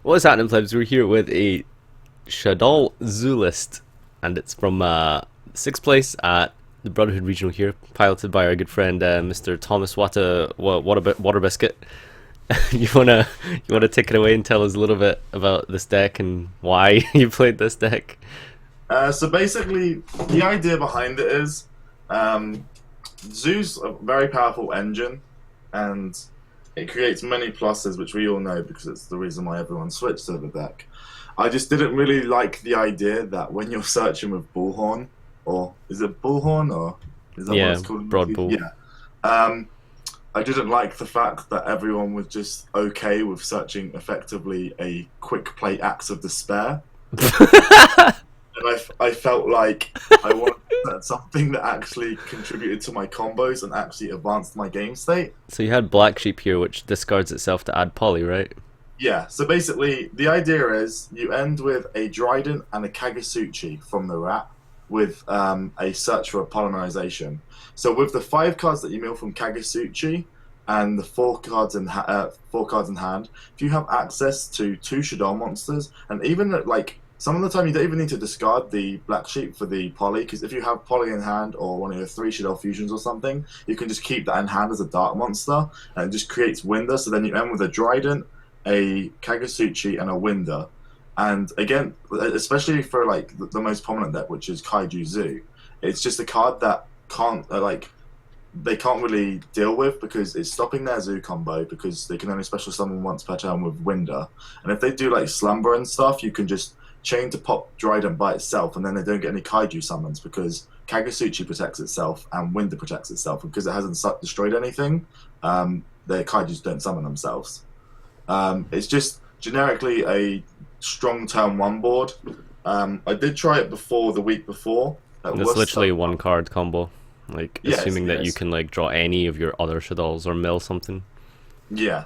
What's happening, plebs? We're here with a Shaddoll Zoo list, and it's from 6th place at the Brotherhood Regional here, piloted by our good friend Mr. Thomas Water Biscuit. You wanna take it away and tell us a little bit about this deck and why you played this deck? So basically, the idea behind it is Zoo's a very powerful engine, and it creates many pluses, which we all know because it's the reason why everyone switched to the deck. I just didn't really like the idea that when you're searching with Bullhorn, or is it Bullhorn, or is that what Yeah, it's called? Broad Bull. Yeah. Um, I didn't like the fact that everyone was just okay with searching effectively a quick play Axe of Despair. And I felt like I wanted to set something that actually contributed to my combos and actually advanced my game state. So you had Black Sheep here, which discards itself to add poly, right? Yeah, so basically, the idea is you end with a Dryden and a Kagasuchi from the rat with a search for a polymerization. So with the 5 cards that you mill from Kagasuchi and the 4 cards in hand, if you have access to 2 Shaddoll monsters, and even like some of the time you don't even need to discard the Black Sheep for the poly, because if you have poly in hand or one of your 3 Shaddoll fusions or something, you can just keep that in hand as a dark monster, and it just creates Winder. So then you end with a Dryden, a Kagasuchi, and a Winder. And again, especially for like the most prominent deck, which is Kaiju Zoo, it's just a card that they can't really deal with because it's stopping their Zoo combo because they can only special summon once per turn with Winder. And if they do like Slumber and stuff, you can just chain to pop Dryden by itself, and then they don't get any Kaiju summons because Kagasuchi protects itself and Winder protects itself, and because it hasn't destroyed anything, the Kaijus don't summon themselves. It's just generically a strong turn 1 board. I did try it before the week before. That's literally a 1 card combo. Like, Yes, assuming that you yes. can like draw any of your other Shaddolls or mill something. Yeah.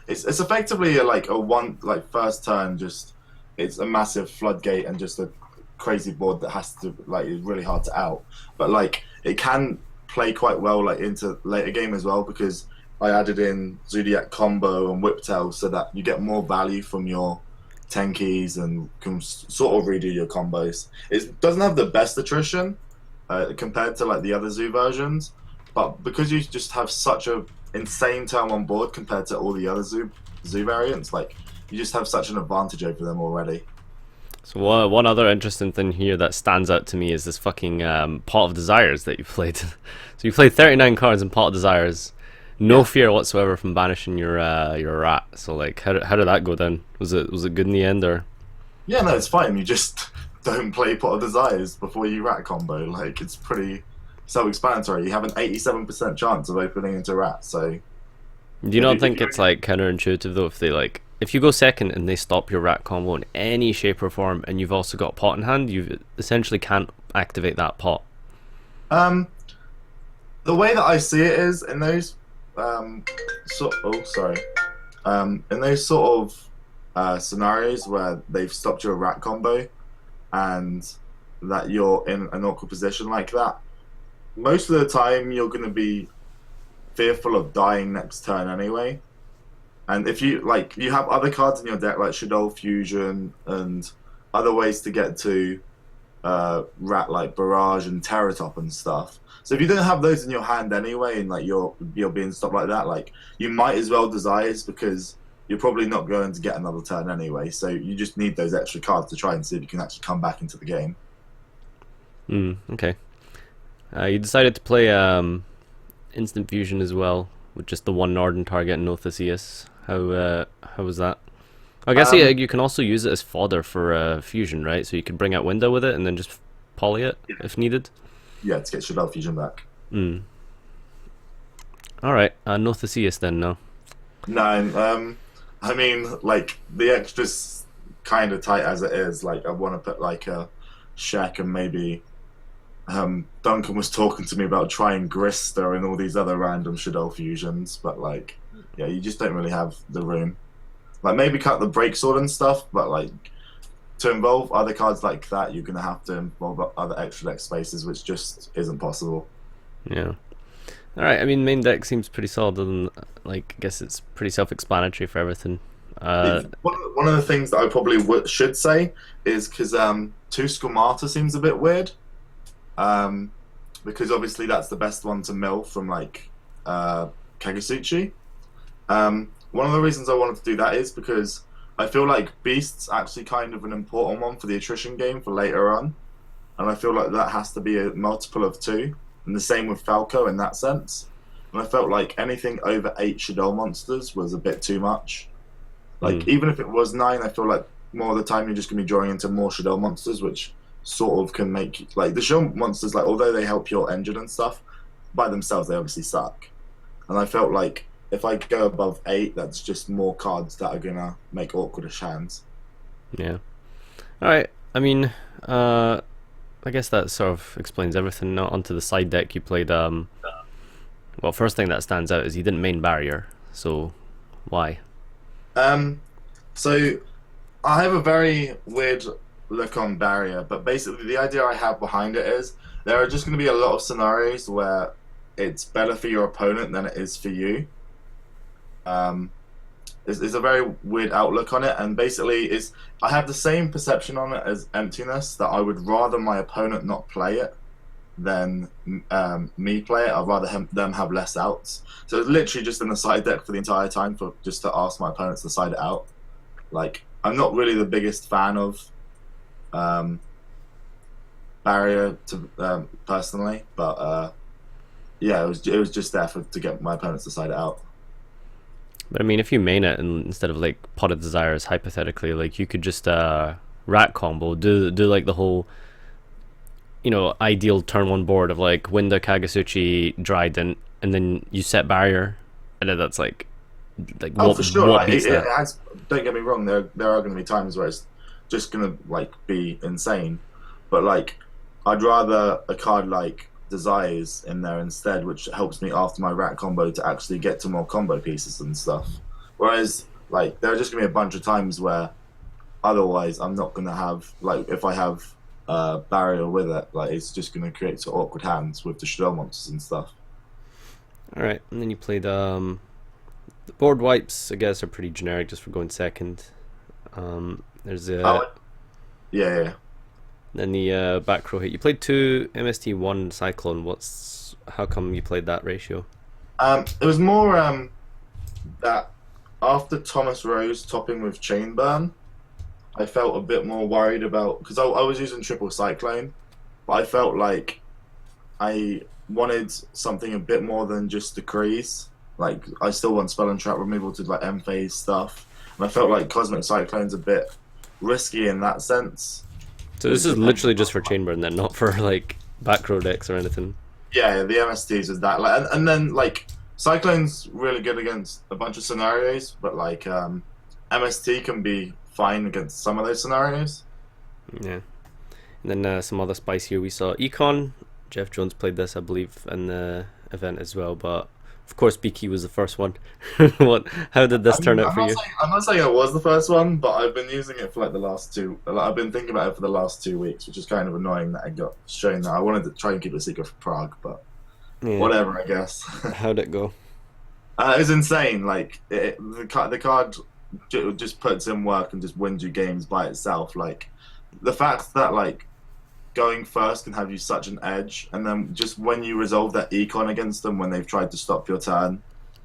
It's effectively a one first turn, just it's a massive floodgate and just a crazy board that has to is really hard to out. But like it can play quite well like into later game as well, because I added in Zodiac Combo and Whiptail so that you get more value from your Tenkies and can sort of redo your combos. It doesn't have the best attrition compared to like the other Zoo versions, but because you just have such a insane turn on board compared to all the other Zoo variants, like you just have such an advantage over them already. So one other interesting thing here that stands out to me is this fucking Pot of Desires that you played. So you played 39 cards in Pot of Desires. No Yeah. fear whatsoever from banishing your rat. So like, how did that go then? Was it good in the end, or? Yeah, no, it's fine. You just don't play Pot of Desires before you rat combo. Like it's pretty self-explanatory. You have an 87% chance of opening into rat. So Do you if not you, if think you it's like counterintuitive though if you go second and they stop your rat combo in any shape or form, and you've also got pot in hand, you essentially can't activate that pot. um the way that I see it is in those in those sort of scenarios where they've stopped your rat combo and that you're in an awkward position like that, most of the time you're going to be fearful of dying next turn anyway. And if you have other cards in your deck like Shaddoll Fusion and other ways to get to rat like Barrage and Terratop and stuff. So if you don't have those in your hand anyway, and like you're being stopped like that, like you might as well Desires, because you're probably not going to get another turn anyway. So you just need those extra cards to try and see if you can actually come back into the game. Okay. You decided to play instant fusion as well with just the 1 northern target and no Theseus. How was that? I guess yeah, you can also use it as fodder for fusion, right? So you can bring out window with it and then just poly it if needed. Yeah, to get Shaddoll Fusion back. Alright, no Theseus then, no. No, I mean, like the extras kind of tight as it is. Like I want to put like a Shaq, and maybe Duncan was talking to me about trying Grista and all these other random Shaddoll fusions, but like, yeah, you just don't really have the room. Like maybe cut the break sword and stuff, but like to involve other cards like that, you're gonna have to involve other extra deck spaces, which just isn't possible. Yeah. Alright, I mean, main deck seems pretty solid, and like, I guess it's pretty self-explanatory for everything. One of the things that I probably should say is because two Squamata seems a bit weird. Um, because obviously that's the best one to mill from like Kagasuchi. One of the reasons I wanted to do that is because I feel like Beast's actually kind of an important one for the attrition game for later on, and I feel like that has to be a multiple of two, and the same with Falco in that sense. And I felt like anything over 8 Shaddoll monsters was a bit too much. Mm, Like even if it was 9, I feel like more of the time you're just gonna be drawing into more Shaddoll monsters, which sort of can make like the Shaddoll monsters, like although they help your engine and stuff, by themselves they obviously suck. And I felt like if I go above 8, that's just more cards that are gonna make awkwardish hands. yeah. All right. I mean, I guess that sort of explains everything. Now onto the side deck, you played. Well, first thing that stands out is you didn't main barrier. So, why? Um, so I have a very weird look on barrier, but basically the idea I have behind it is there are just going to be a lot of scenarios where it's better for your opponent than it is for you. Um, it's a very weird outlook on it, and basically is I have the same perception on it as emptiness that I would rather my opponent not play it than me play it. I'd rather them have less outs. So it's literally just in the side deck for the entire time for just to ask my opponents to side it out. Like I'm not really the biggest fan of um, barrier to personally, but yeah, it was just there to get my opponents to side it out. But I mean, if you main it and instead of like Pot of Desires, hypothetically, like you could just rat combo, do like the whole ideal turn one board of like Winda, Kagasuchi, Dryden, and then you set barrier, and then that's like Oh, what for sure. what Like beats it that? has. Don't get me wrong. There are going to be times where it's just going to like be insane, but like I'd rather a card like Desires in there instead, which helps me after my rat combo to actually get to more combo pieces and stuff. Whereas like there are just going to be a bunch of times where otherwise I'm not going to have like if I have barrier with it, like it's just going to create sort of awkward hands with the shell monsters and stuff. All right, and then you played the board wipes. I guess are pretty generic, just for going second. There's a Oh, yeah, yeah. then the back row hit. You played two MST, one Cyclone. What's how come you played that ratio? It was more that after Thomas Rose topping with Chainburn, I felt a bit more worried about because I was using triple Cyclone, but I felt like I wanted something a bit more than just decrees. Like I still want spell and trap removal to like M phase stuff, and I felt like Cosmic Cyclone's a bit risky in that sense. So this Because is literally just for Chamberlain, then, not for like back row decks or anything. yeah, the MSTs is that like, and then like Cyclone's really good against a bunch of scenarios, but like MST can be fine against some of those scenarios. Yeah. And then some other spice here. We saw Econ. Jeff Jones played this, I believe, in the event as well. But of course, Beaky was the first one. What? How did this I turn mean, out for you? I'm not saying it was the first one, but I've been using it for like the last two. Like, I've been thinking about it for the last 2 weeks, which is kind of annoying that I got shown that. I wanted to try and keep it a secret for Prague, but Yeah. whatever, I guess. How'd it go? It was insane. Like the card just puts in work and just wins you games by itself. Like the fact that like going first can have you such an edge, and then just when you resolve that econ against them when they've tried to stop your turn,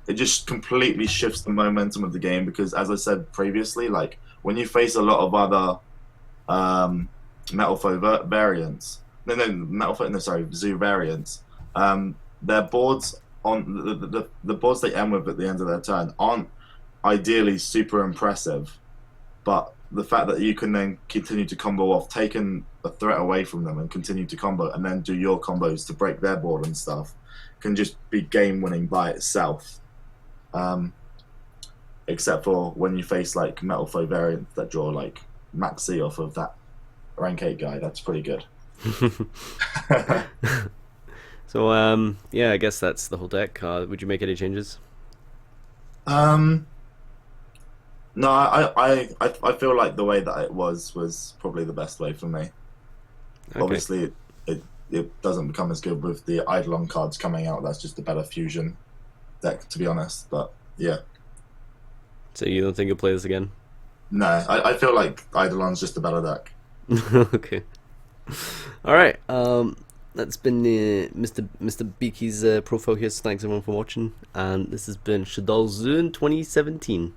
it just completely shifts the momentum of the game. Because as I said previously, like when you face a lot of other Metal Foe variants, no Metal Foe, no sorry Zoo variants, their boards on the boards they end with at the end of their turn aren't ideally super impressive, but the fact that you can then continue to combo off, taking a threat away from them and continue to combo and then do your combos to break their board and stuff can just be game winning by itself. Except for when you face like Metal Foe variants that draw like Maxi off of that rank 8 guy, that's pretty good. So yeah, I guess that's the whole deck. Would you make any changes? um, no, I feel like the way that it was probably the best way for me. Okay. Obviously, it doesn't become as good with the Eidolon cards coming out. That's just a better fusion deck, to be honest. But yeah, So you don't think you'll play this again? No, I feel like Eidolon's just a better deck. Okay. All right. That's been Mr. Beaky's profile here. So thanks everyone for watching, and this has been Shaddoll Zone 2017.